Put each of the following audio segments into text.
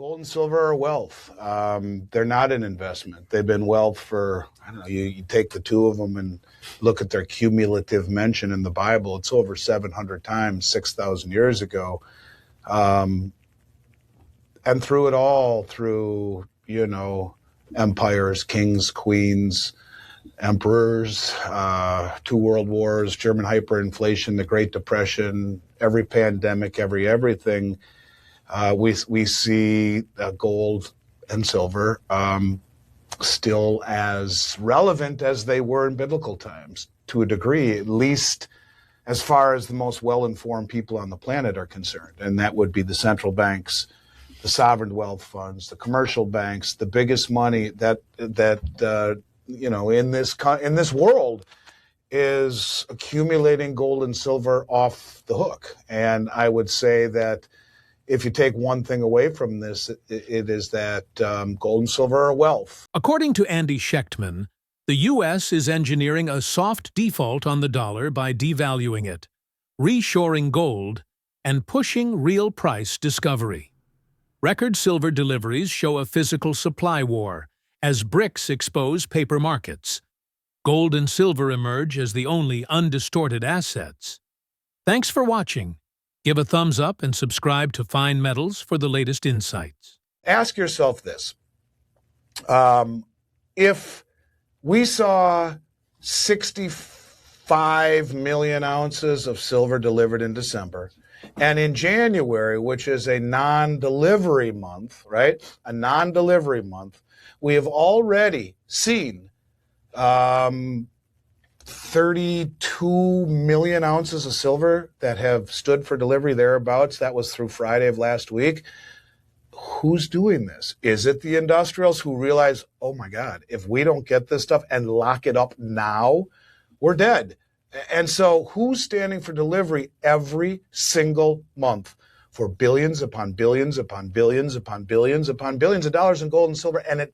Gold and silver are wealth. They're not an investment. They've been wealth for, I don't know, you take the two of them and look at their cumulative mention in the Bible. It's over 700 times, 6,000 years ago. And through it all, through, empires, kings, queens, emperors, 2 world wars, German hyperinflation, the Great Depression, every pandemic, everything, we see gold and silver still as relevant as they were in biblical times, to a degree, at least as far as the most well-informed people on the planet are concerned. And that would be the central banks, the sovereign wealth funds, the commercial banks, the biggest money that in this world is accumulating gold and silver off the hook. And I would say that if you take one thing away from this, it is that gold and silver are wealth. According to Andy Schectman, the U.S. is engineering a soft default on the dollar by devaluing it, reshoring gold, and pushing real price discovery. Record silver deliveries show a physical supply war, as BRICS expose paper markets. Gold and silver emerge as the only undistorted assets. Thanks for watching. Give a thumbs up and subscribe to Fine Metals for the latest insights. Ask yourself this. If we saw 65 million ounces of silver delivered in December, and in January, which is a non-delivery month, right? A non-delivery month, we have already seen 32 million ounces of silver that have stood for delivery thereabouts. That was through Friday of last week. Who's doing this? Is it the industrials who realize, oh my God, if we don't get this stuff and lock it up now, we're dead? And so who's standing for delivery every single month for billions upon billions upon billions upon billions upon billions of dollars in gold and silver? And it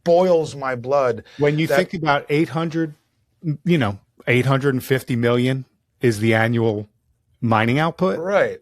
boils my blood. When you think about 850 million is the annual mining output. Right.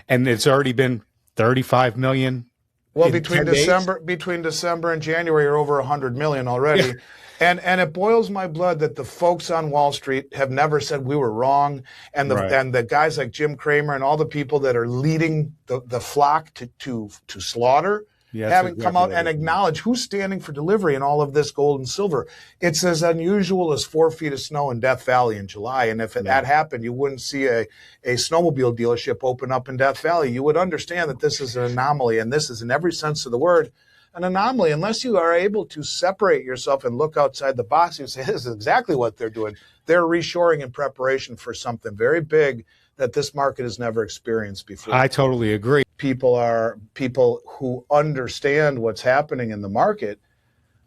And it's already been 35 million. Well, between December and January are over 100 million already. And it boils my blood that the folks on Wall Street have never said we were wrong. And the guys like Jim Cramer and all the people that are leading the flock to slaughter, haven't come out and acknowledge who's standing for delivery in all of this gold and silver. It's as unusual as 4 feet of snow in Death Valley in July. And if that happened, you wouldn't see a snowmobile dealership open up in Death Valley. You would understand that this is an anomaly, and this is, in every sense of the word, an anomaly. Unless you are able to separate yourself and look outside the box and say, this is exactly what they're doing. They're reshoring in preparation for something very big that this market has never experienced before. I totally agree. People who understand what's happening in the market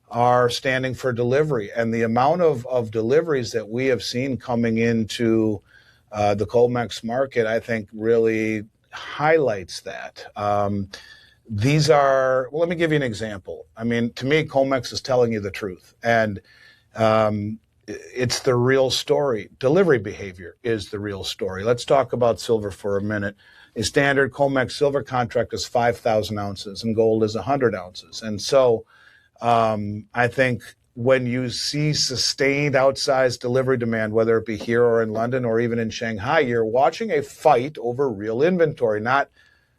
are standing for delivery. And the amount of deliveries that we have seen coming into the COMEX market, I think, really highlights that. These are, well, let me give you an example. I mean, to me, COMEX is telling you the truth. And it's the real story. Delivery behavior is the real story. Let's talk about silver for a minute. A standard COMEX silver contract is 5,000 ounces and gold is 100 ounces. And so I think when you see sustained outsized delivery demand, whether it be here or in London or even in Shanghai, you're watching a fight over real inventory, not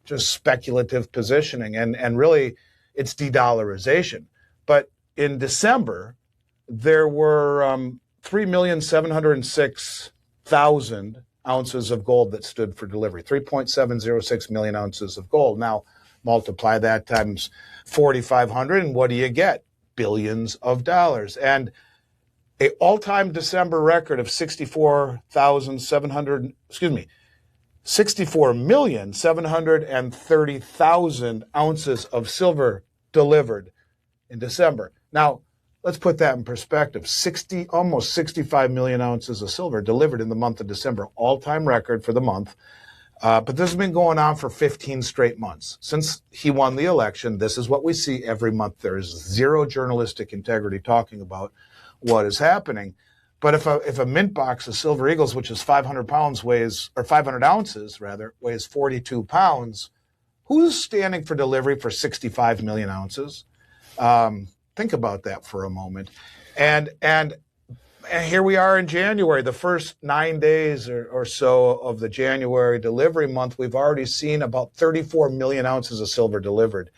just speculative positioning. And really, it's de-dollarization. But in December, there were 3,706,000 ounces of gold that stood for delivery, 3.706 million ounces of gold. Now, multiply that times 4,500, and what do you get? Billions of dollars. And an all-time December record of 64,730,000 ounces of silver delivered in December. Now, let's put that in perspective. Almost 65 million ounces of silver delivered in the month of December, all-time record for the month. But this has been going on for 15 straight months. Since he won the election, this is what we see every month. There is zero journalistic integrity talking about what is happening. But if a mint box of Silver Eagles, which is 500 ounces, weighs 42 pounds, Who's standing for delivery for 65 million ounces? Think about that for a moment. And here we are in January, the first 9 days or so of the January delivery month, we've already seen about 34 million ounces of silver delivered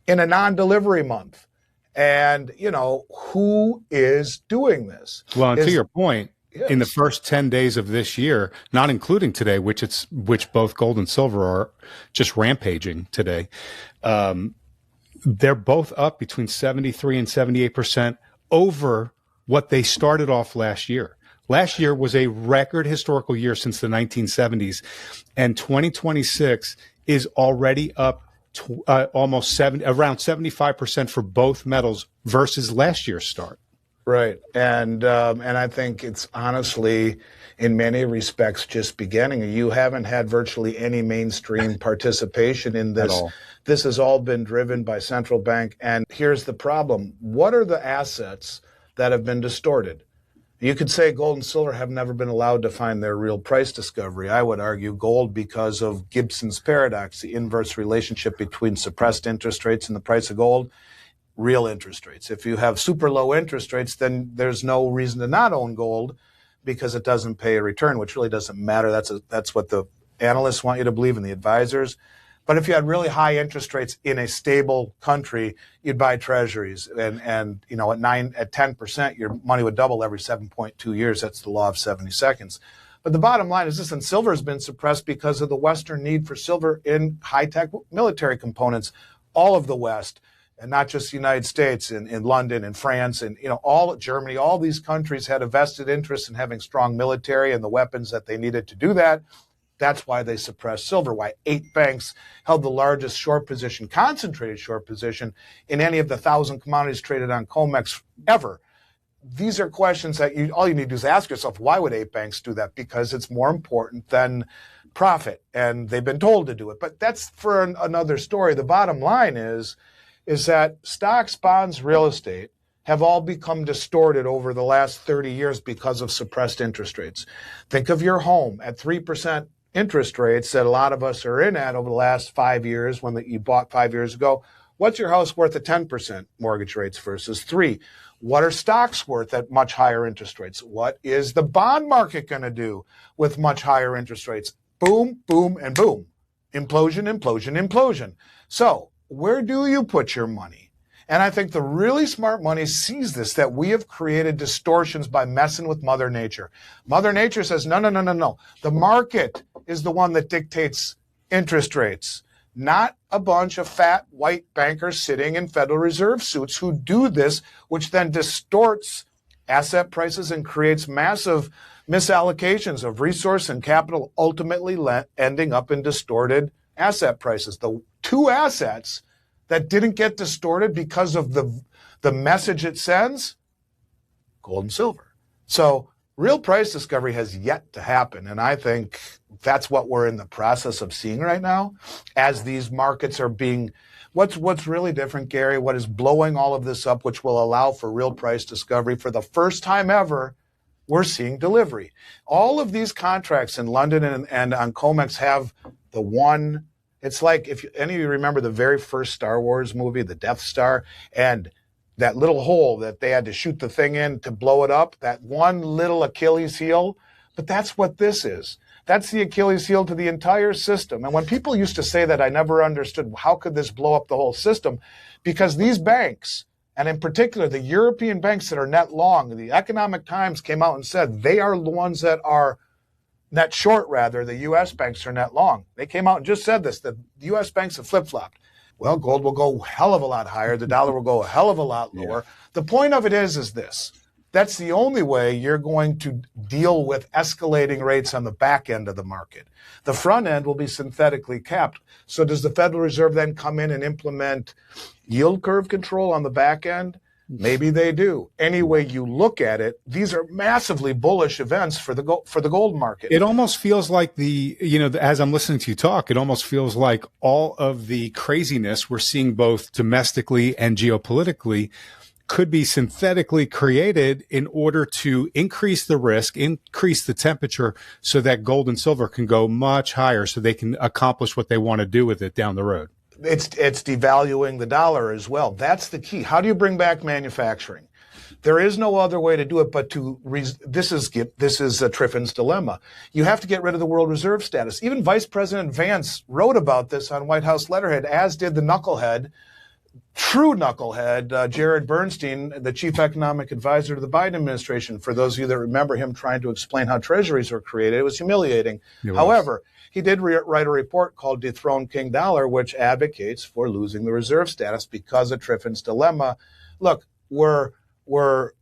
in a non-delivery month. And, who is doing this? Well, and to your point, yes, in the first 10 days of this year, not including today, which both gold and silver are just rampaging today, they're both up between 73 and 78% over what they started off last year. Last year was a record historical year since the 1970s, and 2026 is already up around 75% for both metals versus last year's start. Right. And I think it's honestly, in many respects, just beginning. You haven't had virtually any mainstream participation in this. At all. This has all been driven by central bank. And here's the problem. What are the assets that have been distorted? You could say gold and silver have never been allowed to find their real price discovery. I would argue gold because of Gibson's paradox, the inverse relationship between suppressed interest rates and the price of gold, real interest rates. If you have super low interest rates, then there's no reason to not own gold because it doesn't pay a return, which really doesn't matter. That's what the analysts want you to believe and the advisors. But if you had really high interest rates in a stable country, you'd buy treasuries, and at 10%, your money would double every 7.2 years. That's the law of 70 seconds. But the bottom line is this, and silver has been suppressed because of the Western need for silver in high-tech military components, all of the West, and not just the United States, in London and France, and all Germany, all these countries had a vested interest in having strong military and the weapons that they needed to do that. That's why they suppressed silver, why 8 banks held the largest short position, concentrated short position in any of the 1,000 commodities traded on COMEX ever. These are questions that all you need to do is ask yourself, why would 8 banks do that? Because it's more important than profit, and they've been told to do it. But that's for another story. The bottom line is that stocks, bonds, real estate have all become distorted over the last 30 years because of suppressed interest rates. Think of your home at 3% interest rates that a lot of us are in at over the last 5 years when you bought 5 years ago. What's your house worth at 10% mortgage rates versus 3? What are stocks worth at much higher interest rates? What is the bond market going to do with much higher interest rates? Boom, boom, and boom. Implosion, implosion, implosion. So where do you put your money? And I think the really smart money sees this, that we have created distortions by messing with Mother Nature. Mother Nature says, no. The market is the one that dictates interest rates, not a bunch of fat white bankers sitting in Federal Reserve suits who do this, which then distorts asset prices and creates massive misallocations of resource and capital, ultimately ending up in distorted asset prices. The two assets that didn't get distorted because of the message it sends, gold and silver. So real price discovery has yet to happen. And I think that's what we're in the process of seeing right now as these markets are being, what's really different, Gary, what is blowing all of this up, which will allow for real price discovery for the first time ever, we're seeing delivery. All of these contracts in London and on COMEX have the one. It's like if any of you remember the very first Star Wars movie, the Death Star, and that little hole that they had to shoot the thing in to blow it up, that one little Achilles heel. But that's what this is. That's the Achilles heel to the entire system. And when people used to say that, I never understood how could this blow up the whole system? Because these banks, and in particular the European banks that are net long, the Economic Times came out and said they are the ones that are net short, rather. The U.S. banks are net long. They came out and just said this, that the U.S. banks have flip-flopped. Well, gold will go a hell of a lot higher. The dollar will go a hell of a lot lower. Yeah. The point of it is this. That's the only way you're going to deal with escalating rates on the back end of the market. The front end will be synthetically capped. So does the Federal Reserve then come in and implement yield curve control on the back end? Maybe they do. Any way you look at it, these are massively bullish events for the gold market. It almost feels like as I'm listening to you talk, it almost feels like all of the craziness we're seeing both domestically and geopolitically could be synthetically created in order to increase the risk, increase the temperature so that gold and silver can go much higher so they can accomplish what they want to do with it down the road. It's devaluing the dollar as well. That's the key. How do you bring back manufacturing? There is no other way to do it but to, this is Triffin's dilemma. You have to get rid of the world reserve status. Even Vice President Vance wrote about this on White House letterhead, as did the knucklehead, true knucklehead, Jared Bernstein, the chief economic advisor to the Biden administration. For those of you that remember him trying to explain how treasuries were created, it was humiliating. However, he did write a report called Dethrone King Dollar, which advocates for losing the reserve status because of Triffin's dilemma. Look, we're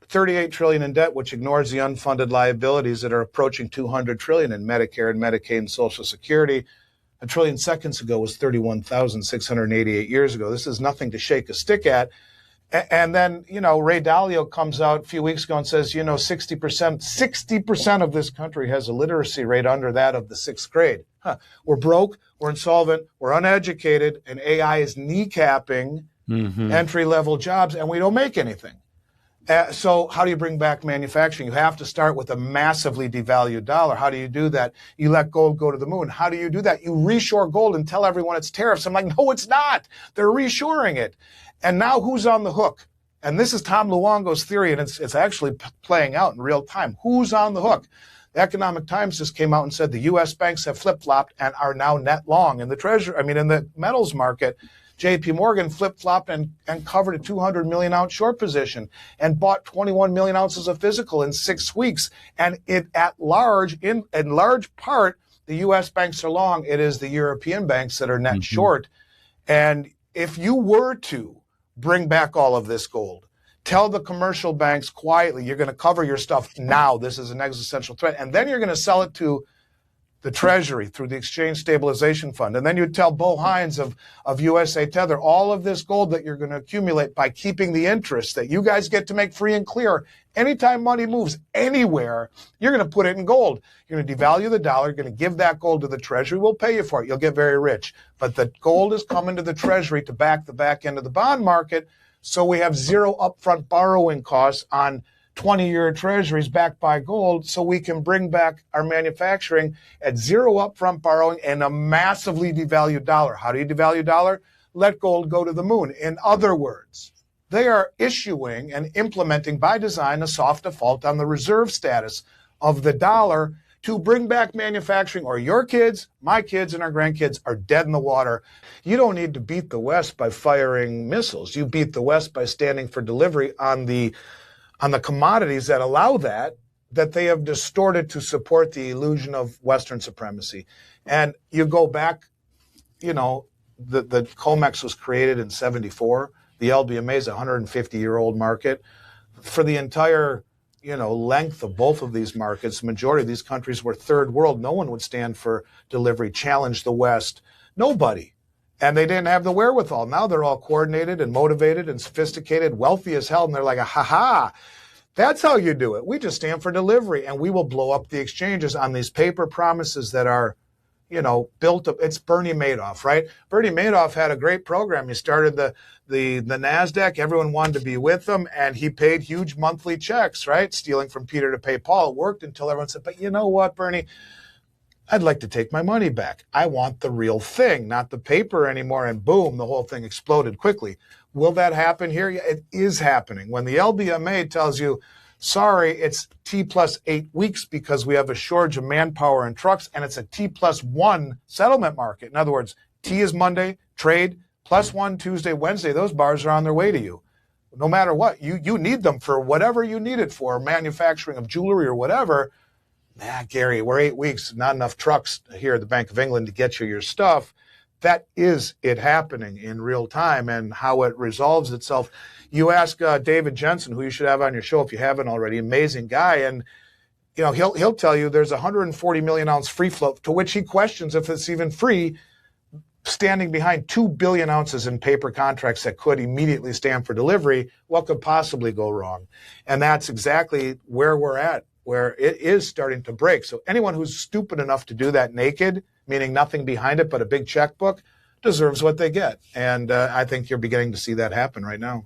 38 trillion in debt, which ignores the unfunded liabilities that are approaching 200 trillion in Medicare and Medicaid and Social Security. A trillion seconds ago was 31,688 years ago. This is nothing to shake a stick at. And then, Ray Dalio comes out a few weeks ago and says, 60% of this country has a literacy rate under that of the sixth grade. We're broke, we're insolvent, we're uneducated, and AI is kneecapping entry-level jobs, and we don't make anything. So how do you bring back manufacturing? You have to start with a massively devalued dollar. How do you do that? You let gold go to the moon. How do you do that? You reshore gold and tell everyone it's tariffs. I'm like, no, it's not. They're reshoring it. And now who's on the hook? And this is Tom Luongo's theory, and it's actually playing out in real time. Who's on the hook? The Economic Times just came out and said the U.S. banks have flip-flopped and are now net long in the metals market. JP Morgan flip-flopped and covered a 200 million ounce short position and bought 21 million ounces of physical in 6 weeks. And in large part, the U.S. banks are long. It is the European banks that are net short. And if you were to bring back all of this gold, tell the commercial banks quietly, you're going to cover your stuff now. This is an existential threat. And then you're going to sell it to the Treasury through the Exchange Stabilization Fund. And then you tell Bo Hines of USA Tether, all of this gold that you're going to accumulate by keeping the interest that you guys get to make free and clear. Anytime money moves anywhere, you're going to put it in gold. You're going to devalue the dollar. You're going to give that gold to the Treasury. We'll pay you for it. You'll get very rich. But the gold is coming to the Treasury to back the back end of the bond market. So we have zero upfront borrowing costs on 20-year treasuries backed by gold, so we can bring back our manufacturing at zero upfront borrowing and a massively devalued dollar. How do you devalue dollar? Let gold go to the moon. In other words, they are issuing and implementing by design a soft default on the reserve status of the dollar to bring back manufacturing, or your kids, my kids, and our grandkids are dead in the water. You don't need to beat the West by firing missiles. You beat the West by standing for delivery on the commodities that allow that they have distorted to support the illusion of Western supremacy. And you go back, the COMEX was created in 1974. The LBMA is a 150-year-old market. For the entire, length of both of these markets, the majority of these countries were third world. No one would stand for delivery, challenge the West. Nobody. And they didn't have the wherewithal. Now they're all coordinated and motivated and sophisticated, wealthy as hell. And they're like, ha-ha, that's how you do it. We just stand for delivery, and we will blow up the exchanges on these paper promises that are, built up. It's Bernie Madoff, right? Bernie Madoff had a great program. He started the NASDAQ. Everyone wanted to be with him, and he paid huge monthly checks, right? Stealing from Peter to pay Paul. It worked until everyone said, but you know what, Bernie? I'd like to take my money back. I want the real thing, not the paper anymore. And boom, the whole thing exploded quickly. Will that happen here? Yeah, it is happening. When the LBMA tells you, sorry, it's T+8 weeks because we have a shortage of manpower and trucks, and it's a T+1 settlement market. In other words, T is Monday, trade, +1 Tuesday, Wednesday. Those bars are on their way to you. No matter what, you need them for whatever you need it for, manufacturing of jewelry or whatever. Gary, we're 8 weeks, not enough trucks here at the Bank of England to get you your stuff. That is it happening in real time, and how it resolves itself. You ask David Jensen, who you should have on your show if you haven't already, amazing guy, and he'll tell you there's 140 million ounce free float, to which he questions if it's even free, standing behind 2 billion ounces in paper contracts that could immediately stand for delivery. What could possibly go wrong? And that's exactly where we're at, where it is starting to break. So anyone who's stupid enough to do that naked, meaning nothing behind it but a big checkbook, deserves what they get. And I think you're beginning to see that happen right now.